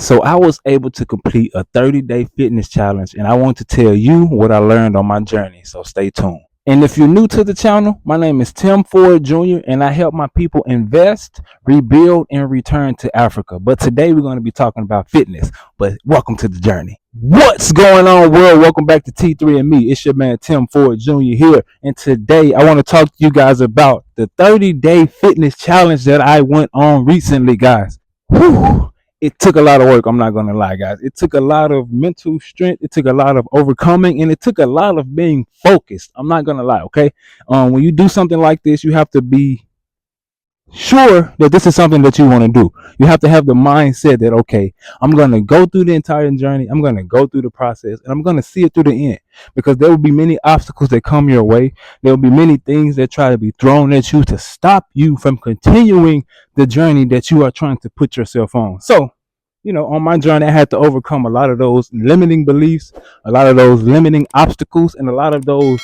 So I was able to complete a 30-day fitness challenge, and I want to tell you what I learned on my journey. So stay tuned. And if you're new to the channel, my name is Tim Ford Jr., and I help my people invest, rebuild, and return to Africa. But today we're going to be talking about fitness. But welcome to the journey. What's going on, world? Welcome back to T3 and Me. It's your man Tim Ford Jr. here. And today I want to talk to you guys about the 30-day fitness challenge that I went on recently, guys. Whew. It took a lot of work. I'm not going to lie, guys. It took a lot of mental strength. It took a lot of overcoming, and it took a lot of being focused. I'm not going to lie. Okay. When you do something like this, you have to be sure that this is something that you want to do. You have to have the mindset that, okay, I'm going to go through the entire journey. I'm going to go through the process, and I'm going to see it through the end, because there will be many obstacles that come your way. There will be many things that try to be thrown at you to stop you from continuing the journey that you are trying to put yourself on. So, on my journey, I had to overcome a lot of those limiting beliefs, a lot of those limiting obstacles, and a lot of those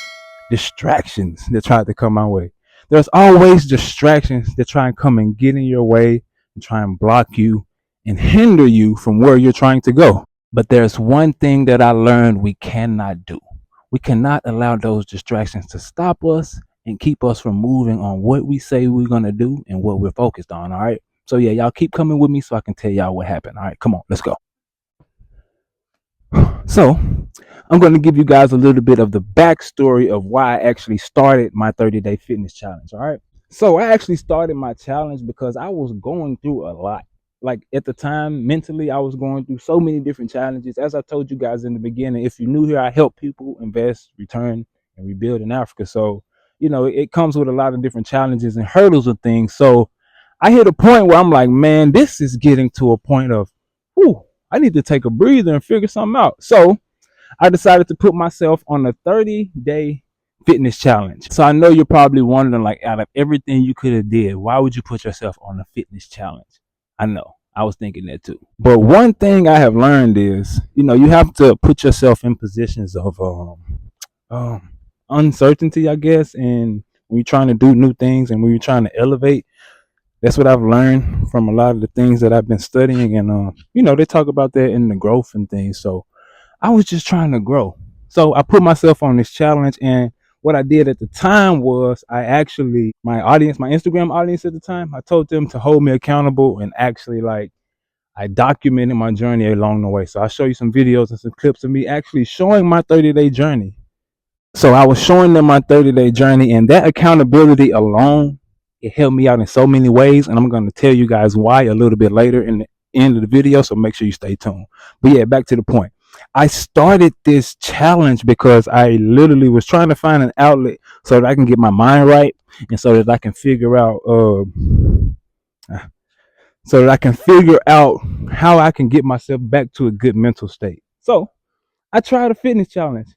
distractions that tried to come my way. There's always distractions that try and come and get in your way and try and block you and hinder you from where you're trying to go. But there's one thing that I learned we cannot do. We cannot allow those distractions to stop us and keep us from moving on what we say we're going to do and what we're focused on. All right. So yeah, y'all keep coming with me so I can tell y'all what happened. All right, come on, let's go. So I'm going to give you guys a little bit of the backstory of why I actually started my 30-day fitness challenge. All right. So I actually started my challenge because I was going through a lot. Like at the time, mentally, I was going through so many different challenges. As I told you guys in the beginning, if you're new here, I help people invest, return, and rebuild in Africa. So, it comes with a lot of different challenges and hurdles and things. So I hit a point where I'm like, man, this is getting to a point of, I need to take a breather and figure something out. So I decided to put myself on a 30-day fitness challenge. So I know you're probably wondering, like, out of everything you could have did, why would you put yourself on a fitness challenge? I know. I was thinking that too. But one thing I have learned is, you have to put yourself in positions of uncertainty, I guess. And when you're trying to do new things and when you're trying to elevate, that's what I've learned from a lot of the things that I've been studying. And, they talk about that in the growth and things. So I was just trying to grow. So I put myself on this challenge. And what I did at the time was my Instagram audience at the time, I told them to hold me accountable and actually I documented my journey along the way. So I'll show you some videos and some clips of me actually showing my 30-day journey. So I was showing them my 30-day journey, and that accountability alone, it helped me out in so many ways, and I'm going to tell you guys why a little bit later in the end of the video, so make sure you stay tuned. But yeah, back to the point. I started this challenge because I literally was trying to find an outlet so that I can get my mind right, and so that I can figure out how I can get myself back to a good mental state. So I tried a fitness challenge,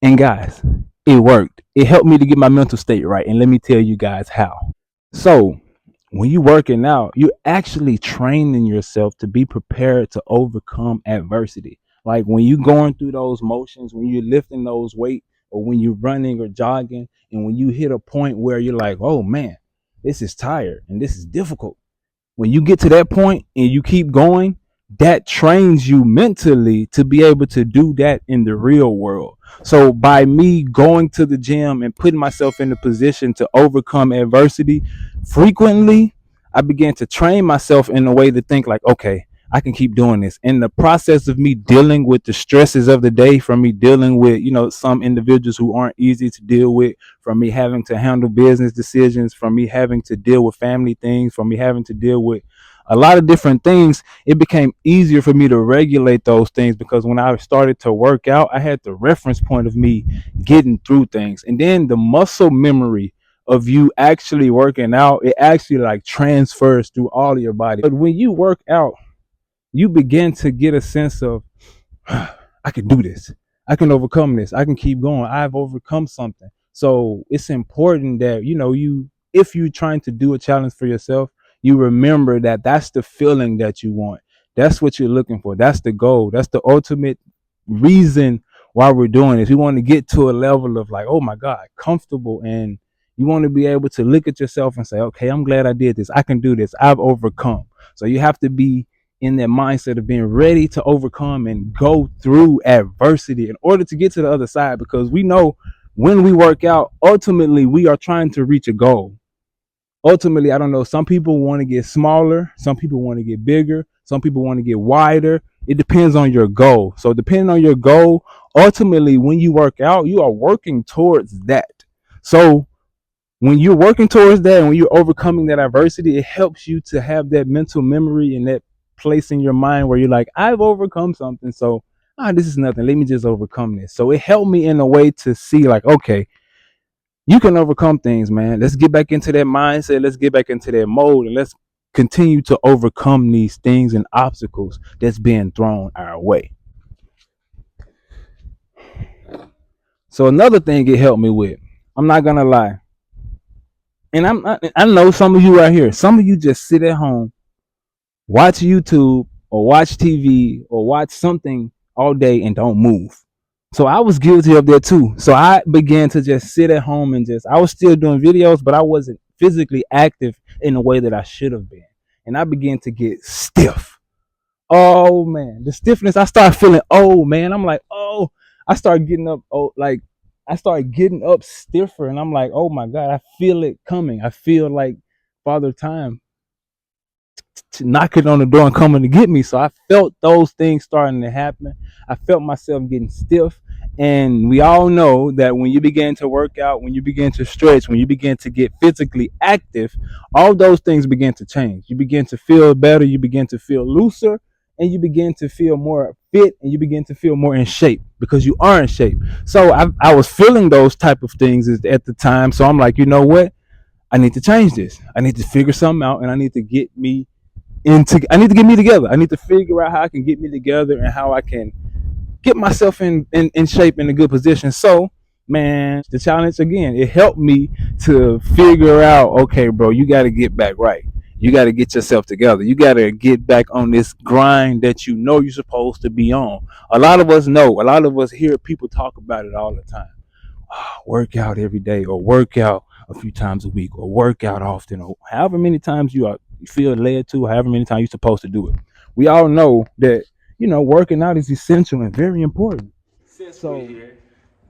and guys, it worked. It helped me to get my mental state right, and let me tell you guys how. So when you're working out, you're actually training yourself to be prepared to overcome adversity. Like when you're going through those motions, when you're lifting those weights, or when you're running or jogging, and when you hit a point where you're like, oh man, this is tired and this is difficult. When you get to that point and you keep going, that trains you mentally to be able to do that in the real world. So by me going to the gym and putting myself in a position to overcome adversity frequently, I began to train myself in a way to think like, okay, I can keep doing this. In the process of me dealing with the stresses of the day, from me dealing with, some individuals who aren't easy to deal with, from me having to handle business decisions, from me having to deal with family things, from me having to deal with a lot of different things, it became easier for me to regulate those things, because when I started to work out, I had the reference point of me getting through things. And then the muscle memory of you actually working out, it actually transfers through all of your body. But when you work out, you begin to get a sense of, I can do this. I can overcome this. I can keep going. I've overcome something. So it's important that, if you're trying to do a challenge for yourself, you remember that that's the feeling that you want. That's what you're looking for. That's the goal. That's the ultimate reason why we're doing this. We want to get to a level of oh my God, comfortable. And you want to be able to look at yourself and say, okay, I'm glad I did this. I can do this. I've overcome. So you have to be in that mindset of being ready to overcome and go through adversity in order to get to the other side, because we know when we work out, ultimately we are trying to reach a goal. Ultimately, I don't know, some people want to get smaller, some people want to get bigger, some people want to get wider. It depends on your goal. So depending on your goal, ultimately when you work out, you are working towards that. So when you're working towards that and when you're overcoming that adversity, it helps you to have that mental memory and that place in your mind where you're like, I've overcome something. So this is nothing, let me just overcome this. So it helped me in a way to see like, okay, you can overcome things, man. Let's get back into that mindset. Let's get back into that mode, and let's continue to overcome these things and obstacles that's being thrown our way. So another thing it helped me with, I'm not gonna lie, and I know some of you out here, some of you just sit at home, watch YouTube or watch TV or watch something all day and don't move. So I was guilty of that too. So I began to just sit at home and I was still doing videos, but I wasn't physically active in the way that I should have been. And I began to get stiff. Oh man, the stiffness, I started feeling, oh man, I'm like, oh, I started getting up, I started getting up stiffer, and I'm like, oh my God, I feel it coming. I feel like Father Time knocking on the door and coming to get me. So I felt those things starting to happen. I felt myself getting stiff. And we all know that when you begin to work out, when you begin to stretch, when you begin to get physically active, all those things begin to change. You begin to feel better, you begin to feel looser, and you begin to feel more fit, and you begin to feel more in shape because you are in shape. So I was feeling those type of things at the time. So I'm like, you know what? I need to change this. I need to figure something out, and I need to get me together. I need to figure out how I can get me together and how I can get myself in shape, in a good position. So, man, the challenge again, it helped me to figure out, okay, bro, you got to get back right. You got to get yourself together. You got to get back on this grind that you know you're supposed to be on. A lot of us know, a lot of us hear people talk about it all the time. Work out every day, or work out a few times a week, or work out often, or however many times you feel led to, however many times you're supposed to do it. We all know that, working out is essential and very important. Since we're here,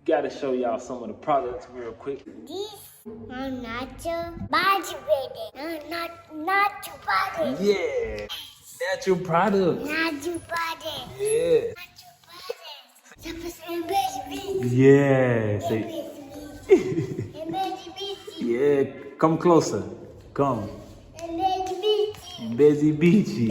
gotta show y'all some of the products real quick. This I'm not your body ready. I'm not your body. Yeah. Natural product. Natural body. Yeah. Natural body. Yeah. Say. Yeah. Come closer. Come. Busy Beachy.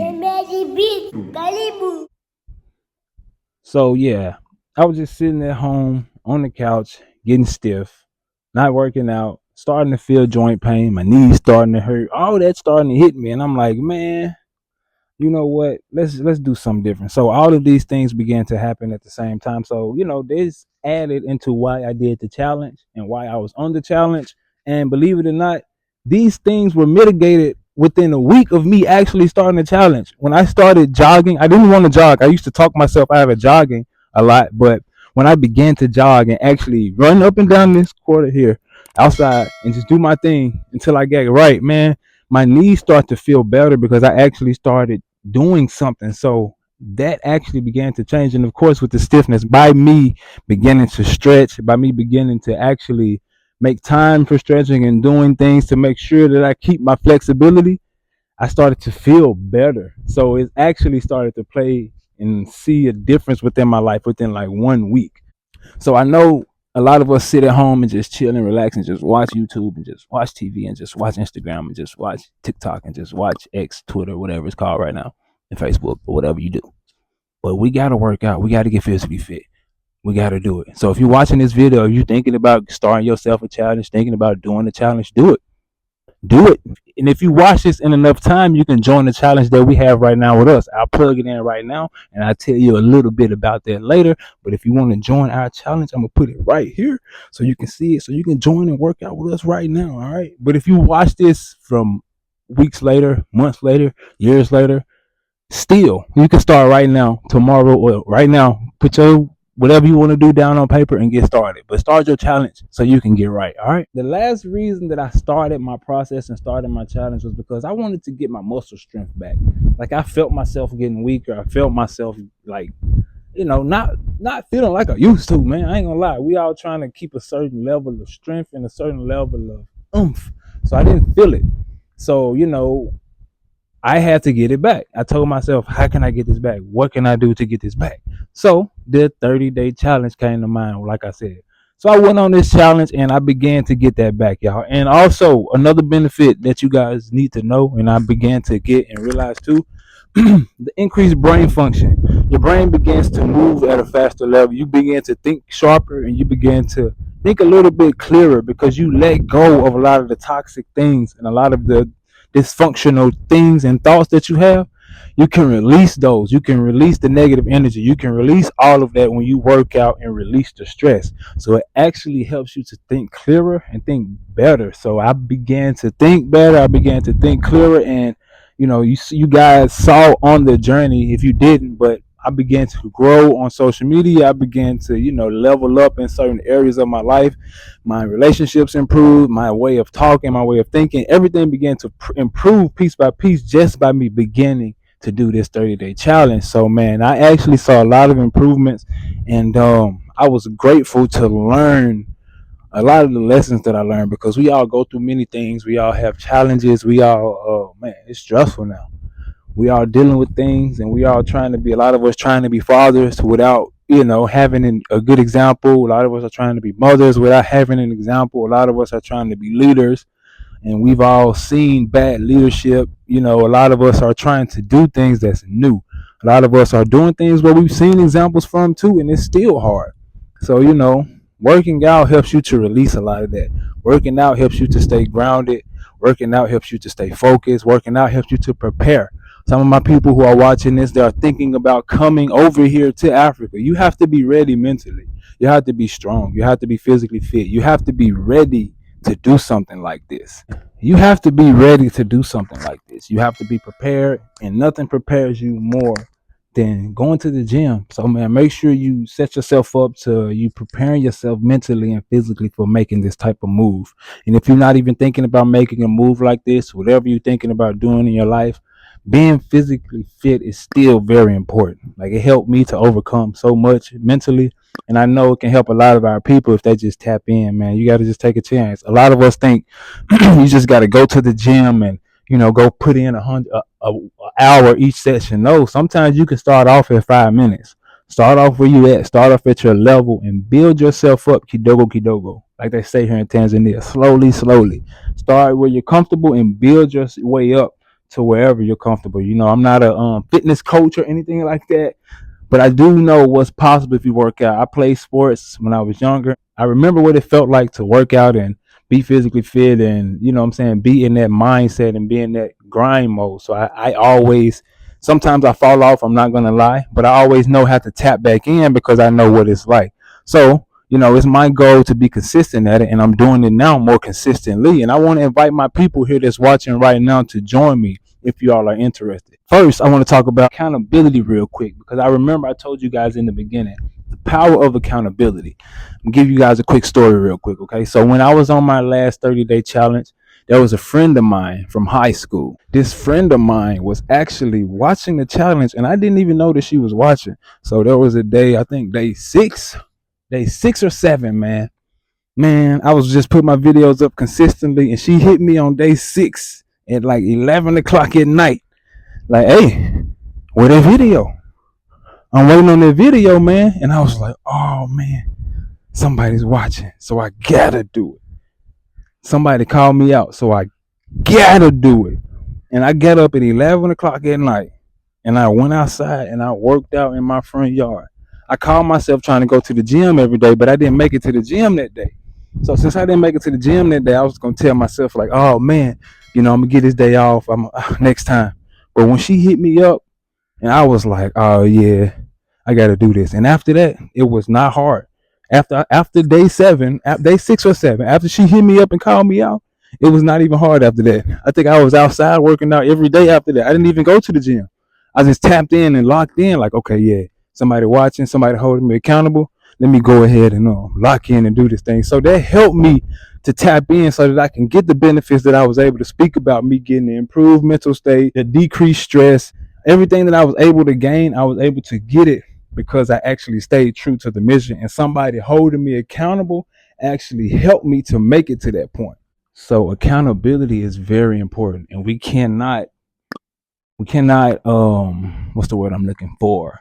So yeah, I was just sitting at home on the couch, getting stiff, not working out, starting to feel joint pain, my knees starting to hurt, all that starting to hit me, and I'm like, man, you know what? Let's do something different. So all of these things began to happen at the same time. So this added into why I did the challenge and why I was on the challenge. And believe it or not, these things were mitigated within a week of me actually starting the challenge. When I started jogging, I didn't want to jog. I used to talk myself out of jogging a lot, but when I began to jog and actually run up and down this quarter here outside and just do my thing until I get right, man, my knees start to feel better because I actually started doing something. So that actually began to change. And of course, with the stiffness, by me beginning to stretch, by me beginning to actually make time for stretching and doing things to make sure that I keep my flexibility, I started to feel better. So it actually started to play and see a difference within my life within like 1 week. So I know a lot of us sit at home and just chill and relax and just watch YouTube and just watch TV and just watch Instagram and just watch TikTok and just watch X, Twitter, whatever it's called right now, and Facebook or whatever you do. But we got to work out. We got to get physically fit. We got to do it. So if you're watching this video, if you're thinking about starting yourself a challenge, thinking about doing the challenge, do it. Do it. And if you watch this in enough time, you can join the challenge that we have right now with us. I'll plug it in right now, and I'll tell you a little bit about that later. But if you want to join our challenge, I'm going to put it right here so you can see it, so you can join and work out with us right now, all right? But if you watch this from weeks later, months later, years later, still, you can start right now, tomorrow, or right now. Put your whatever you want to do down on paper and get started. But start your challenge so you can get right. All right. The last reason that I started my process and started my challenge was because I wanted to get my muscle strength back. Like I felt myself getting weaker. I felt myself like, not feeling like I used to, man. I ain't gonna lie. We all trying to keep a certain level of strength and a certain level of oomph. So I didn't feel it. So, I had to get it back. I told myself, how can I get this back? What can I do to get this back? So the 30-day challenge came to mind, like I said. So I went on this challenge and I began to get that back, y'all. And also another benefit that you guys need to know, and I began to get and realize too, the increased brain function. Your brain begins to move at a faster level. You begin to think sharper and you begin to think a little bit clearer because you let go of a lot of the toxic things and a lot of the dysfunctional things and thoughts that you have. You can release those. You can release the negative energy. You can release all of that when you work out and release the stress. So it actually helps you to think clearer and think better. So I began to think better. I began to think clearer, and you guys saw on the journey, if you didn't, but I began to grow on social media. I began to level up in certain areas of my life. My relationships improved, my way of talking, my way of thinking, everything began to improve piece by piece just by me beginning to do this 30-day challenge. So man, I actually saw a lot of improvements, and I was grateful to learn a lot of the lessons that I learned, because we all go through many things. We all have challenges. We all, man, it's stressful now. We all dealing with things, and we all a lot of us trying to be fathers without, having a good example. A lot of us are trying to be mothers without having an example. A lot of us are trying to be leaders, and we've all seen bad leadership. A lot of us are trying to do things that's new. A lot of us are doing things where we've seen examples from too, and it's still hard. So, working out helps you to release a lot of that. Working out helps you to stay grounded. Working out helps you to stay focused. Working out helps you to prepare. Some of my people who are watching this, they are thinking about coming over here to Africa. You have to be ready mentally. You have to be strong. You have to be physically fit. You have to be ready to do something like this. You have to be ready to do something like this. You have to be prepared, and nothing prepares you more than going to the gym. So man, make sure you set yourself up to you preparing yourself mentally and physically for making this type of move. And if you're not even thinking about making a move like this, whatever you're thinking about doing in your life, being physically fit is still very important. Like, it helped me to overcome so much mentally, and I know it can help a lot of our people if they just tap in. Man, you got to just take a chance. A lot of us think you just got to go to the gym and go put in a hour each session. No, sometimes you can start off at 5 minutes. Start off where you at. Start off at your level and build yourself up, kidogo kidogo, like they say here in Tanzania. Slowly, slowly. Start where you're comfortable and build your way up to wherever you're comfortable. I'm not a fitness coach or anything like that, but I do know what's possible if you work out. I played sports when I was younger. I remember what it felt like to work out and be physically fit, and be in that mindset and be in that grind mode. So I always, sometimes I fall off, I'm not gonna lie, but I always know how to tap back in because I know what it's like. So it's my goal to be consistent at it, and I'm doing it now more consistently. And I want to invite my people here that's watching right now to join me if you all are interested. First, I want to talk about accountability real quick, because I remember I told you guys in the beginning the power of accountability. I'll give you guys a quick story real quick, okay? So when I was on my last 30-day challenge, there was a friend of mine from high school. This friend of mine was actually watching the challenge, and I didn't even know that she was watching. So there was a day, I think day 6 or 7, man. I was just putting my videos up consistently, and she hit me on day 6 at like 11 o'clock at night. Like, hey, where that video? I'm waiting on that video, man. And I was like, oh man, somebody's watching, so I gotta do it. Somebody called me out, so I gotta do it. And I get up at 11 o'clock at night, and I went outside and I worked out in my front yard. I called myself trying to go to the gym every day, but I didn't make it to the gym that day. So since I didn't make it to the gym that day, I was gonna tell myself like, oh man, I'm gonna get this day off. I'm next time. But when she hit me up, and I was like, oh yeah, I gotta do this. And after that, it was not hard. After day 7, day 6 or 7, after she hit me up and called me out, it was not even hard after that. I think I was outside working out every day after that. I didn't even go to the gym. I just tapped in and locked in, like, okay, yeah, somebody watching, somebody holding me accountable. Let me go ahead and lock in and do this thing. So that helped me to tap in so that I can get the benefits that I was able to speak about, me getting the improved mental state, the decreased stress, everything that I was able to gain, I was able to get it because I actually stayed true to the mission, and somebody holding me accountable actually helped me to make it to that point. So accountability is very important, and we cannot what's the word I'm looking for?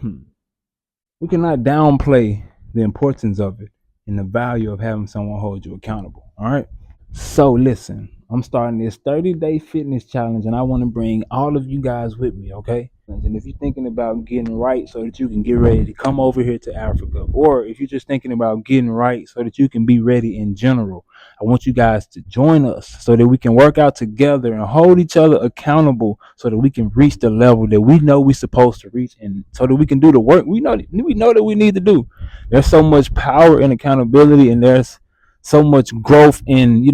We cannot downplay the importance of it and the value of having someone hold you accountable. All right. So listen, I'm starting this 30-day fitness challenge, and I want to bring all of you guys with me, okay? And if you're thinking about getting right so that you can get ready to come over here to Africa, or if you're just thinking about getting right so that you can be ready in general, I want you guys to join us so that we can work out together and hold each other accountable so that we can reach the level that we know we're supposed to reach, and so that we can do the work we know that we need to do. There's so much power in accountability, and there's so much growth in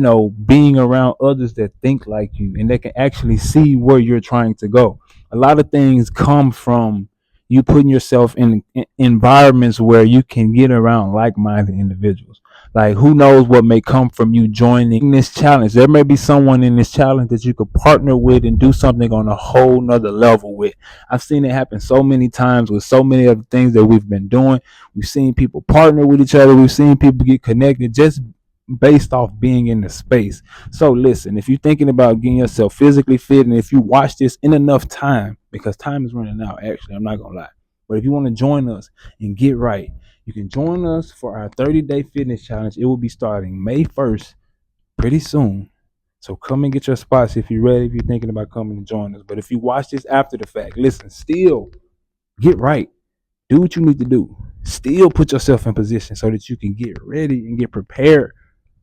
being around others that think like you and that can actually see where you're trying to go. A lot of things come from you putting yourself in environments where you can get around like-minded individuals. Like, who knows what may come from you joining this challenge? There may be someone in this challenge that you could partner with and do something on a whole nother level with. I've seen it happen so many times with so many of the things that we've been doing. We've seen people partner with each other. We've seen people get connected just based off being in the space. So listen, if you're thinking about getting yourself physically fit, and if you watch this in enough time, because time is running out, actually, I'm not gonna lie. But if you want to join us and get right, you can join us for our 30-day fitness challenge. It will be starting May 1st, pretty soon. So come and get your spots if you're ready, if you're thinking about coming to join us. But if you watch this after the fact, listen, still get right. Do what you need to do. Still put yourself in position so that you can get ready and get prepared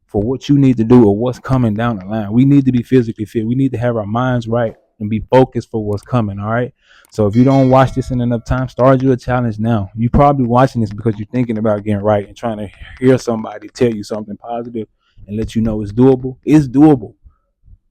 for what you need to do or what's coming down the line. We need to be physically fit. We need to have our minds right and be focused for what's coming. All right. So if you don't watch this in enough time, start you a challenge now. You probably watching this because you're thinking about getting right and trying to hear somebody tell you something positive and let you know it's doable. It's doable.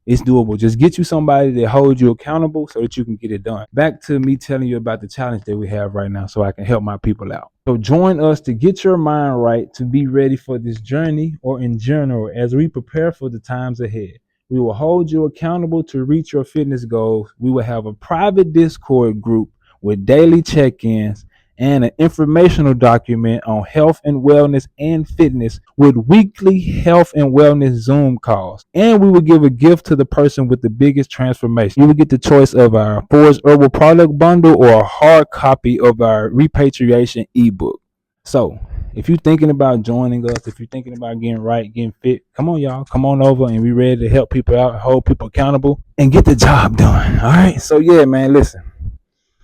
It's doable. Just get you somebody that holds you accountable so that you can get it done. Back to me telling you about the challenge that we have right now so I can help my people out. So join us to get your mind right, to be ready for this journey, or in general, as we prepare for the times ahead. We will hold you accountable to reach your fitness goals. We will have a private Discord group with daily check-ins and an informational document on health and wellness and fitness with weekly health and wellness Zoom calls. And we will give a gift to the person with the biggest transformation. You will get the choice of our FordsHerbal product bundle or a hard copy of our Repatriation eBook. So if you're thinking about joining us, if you're thinking about getting right, getting fit, come on, y'all. Come on over, and we're ready to help people out, hold people accountable, and get the job done. All right. So yeah, man, listen.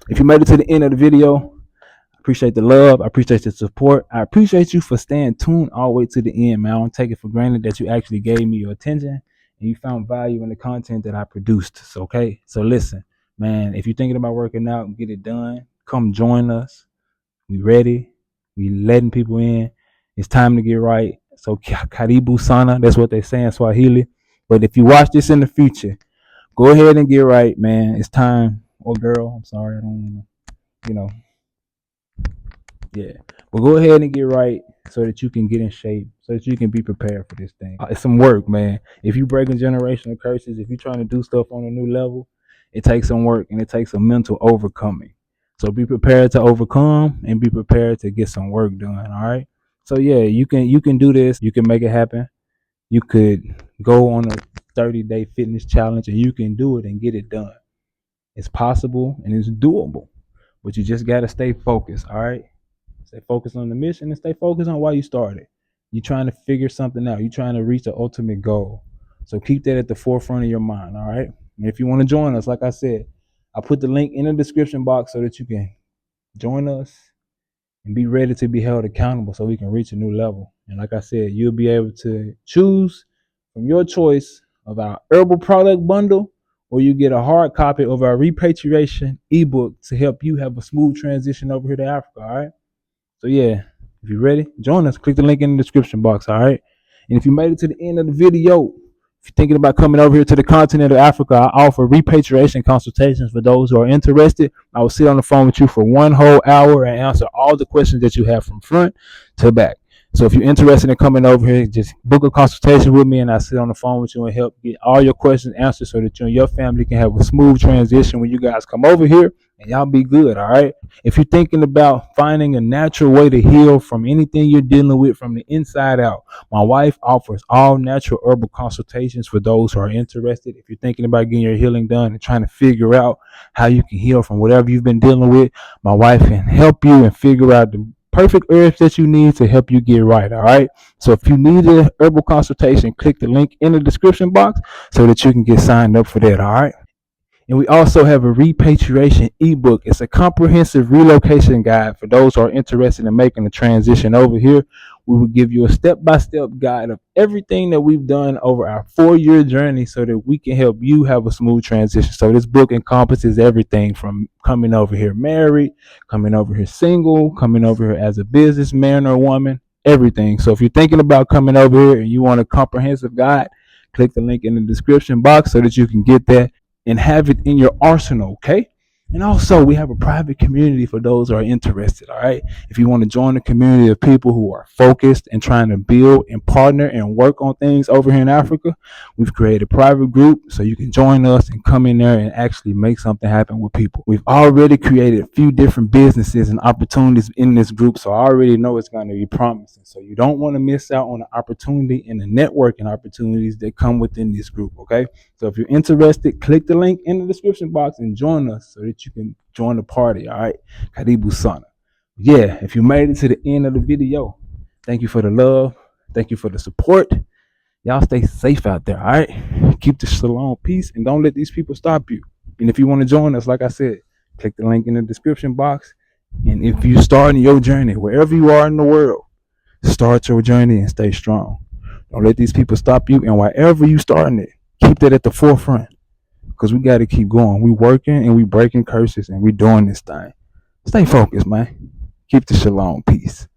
If you made it to the end of the video, appreciate the love. I appreciate the support. I appreciate you for staying tuned all the way to the end, man. I don't take it for granted that you actually gave me your attention and you found value in the content that I produced. So, okay. So listen, man, if you're thinking about working out and get it done, come join us. We ready. We letting people in. It's time to get right. So karibu sana. That's what they say in Swahili. But if you watch this in the future, go ahead and get right, man. It's time. Or girl, I'm sorry. I don't, you know, yeah. But go ahead and get right so that you can get in shape, so that you can be prepared for this thing. It's some work, man. If you breaking generational curses, if you're trying to do stuff on a new level, it takes some work and it takes a mental overcoming. So be prepared to overcome and be prepared to get some work done. All right. So yeah, you can do this. You can make it happen. You could go on a 30-day fitness challenge and you can do it and get it done. It's possible and it's doable, but you just got to stay focused. All right. Stay focused on the mission and stay focused on why you started. You're trying to figure something out. You're trying to reach the ultimate goal. So keep that at the forefront of your mind. All right. And if you want to join us, like I said, I put the link in the description box so that you can join us and be ready to be held accountable so we can reach a new level. And like I said, you'll be able to choose from your choice of our herbal product bundle, or you get a hard copy of our repatriation ebook to help you have a smooth transition over here to Africa. All right. So yeah, if you're ready, join us. Click the link in the description box, all right? And if you made it to the end of the video, If you're thinking about coming over here to the continent of Africa, I offer repatriation consultations for those who are interested. I will sit on the phone with you for 1 whole hour and answer all the questions that you have from front to back. So if you're interested in coming over here, just book a consultation with me and I'll sit on the phone with you and help get all your questions answered so that you and your family can have a smooth transition when you guys come over here and y'all be good, all right? If you're thinking about finding a natural way to heal from anything you're dealing with from the inside out, my wife offers all natural herbal consultations for those who are interested. If you're thinking about getting your healing done and trying to figure out how you can heal from whatever you've been dealing with, my wife can help you and figure out the perfect herbs that you need to help you get right, all right? So if you need a herbal consultation, click the link in the description box so that you can get signed up for that, all right? And we also have a repatriation ebook. It's a comprehensive relocation guide for those who are interested in making the transition over here. We will give you a step-by-step guide of everything that we've done over our 4-year journey so that we can help you have a smooth transition. So this book encompasses everything from coming over here married, coming over here single, coming over here as a businessman or woman, everything. So if you're thinking about coming over here and you want a comprehensive guide, click the link in the description box so that you can get that and have it in your arsenal, okay? And also, we have a private community for those who are interested, all right? If you want to join a community of people who are focused and trying to build and partner and work on things over here in Africa, we've created a private group so you can join us and come in there and actually make something happen with people. We've already created a few different businesses and opportunities in this group, so I already know it's going to be promising. So you don't want to miss out on the opportunity and the networking opportunities that come within this group, okay? So if you're interested, click the link in the description box and join us so that you can join the party, all right? Karibu sana. Yeah, if you made it to the end of the video, thank you for the love. Thank you for the support. Y'all stay safe out there, all right? Keep the shalom peace and don't let these people stop you. And if you want to join us, like I said, click the link in the description box. And if you're starting your journey, wherever you are in the world, start your journey and stay strong. Don't let these people stop you. And wherever you starting it, keep that at the forefront because we got to keep going. We working and we breaking curses and we doing this thing. Stay focused, man. Keep the shalom peace.